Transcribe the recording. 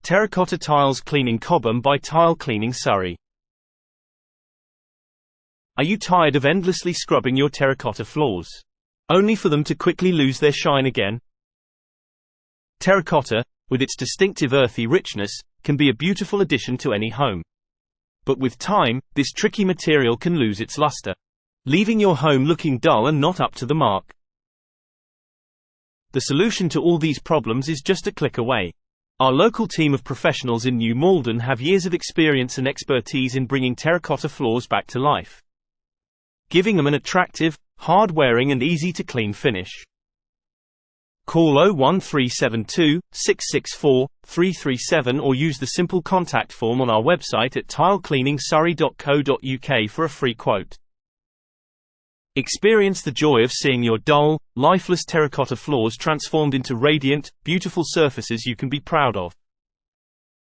Terracotta Tiles Cleaning Cobham by Tile Cleaning Surrey. Are you tired of endlessly scrubbing your terracotta floors, only for them to quickly lose their shine again? Terracotta, with its distinctive earthy richness, can be a beautiful addition to any home. But with time, this tricky material can lose its luster, leaving your home looking dull and not up to the mark. The solution to all these problems is just a click away. Our local team of professionals in New Malden have years of experience and expertise in bringing terracotta floors back to life, giving them an attractive, hard-wearing and easy-to-clean finish. Call 01372 664 337 or use the simple contact form on our website at tilecleaningsurrey.co.uk for a free quote. Experience the joy of seeing your dull, lifeless terracotta floors transformed into radiant, beautiful surfaces you can be proud of.